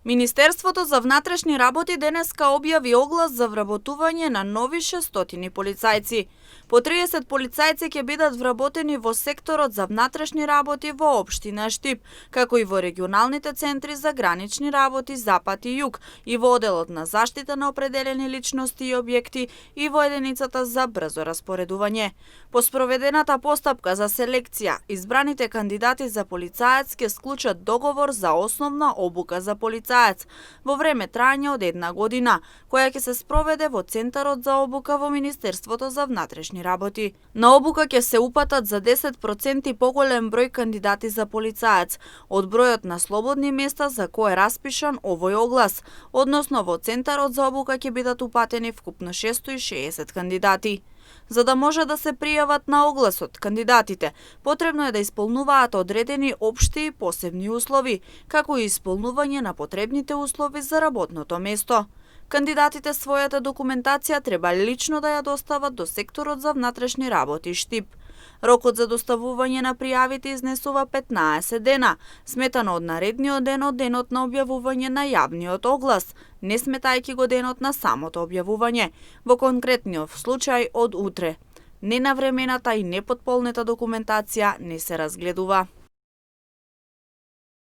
Министерството за внатрешни работи денеска објави оглас за вработување на нови 600 полицајци. По 30 полицајци ќе бидат вработени во секторот за внатрешни работи во општина Штип, како и во регионалните центри за гранични работи Запад и Југ и во одделот на заштита на определени личности и објекти и во единицата за брзо распоредување. По спроведената постапка за селекција, избраните кандидати за полицаец ќе склучат договор за основна обука за полицаец во време трајање од 1 година, која ќе се спроведе во Центарот за обука во Министерството за внатрешни работи. На обука ќе се упатат за 10% поголем број кандидати за полицаец од бројот на слободни места за кој е распишан овој оглас, односно во Центарот за обука ќе бидат упатени вкупно 660 кандидати. За да може да се пријават на огласот, кандидатите потребно е да исполнуваат одредени општи и посебни услови, како и исполнување на потребните услови за работното место. Кандидатите својата документација треба лично да ја достават до секторот за внатрешни работи Штип. Рокот за доставување на пријавите изнесува 15 дена, сметано од наредниот ден од денот на објавување на јавниот оглас, не сметајќи го денот на самото објавување, во конкретниот случај од утре. Ненавремената и непотполнета документација не се разгледува.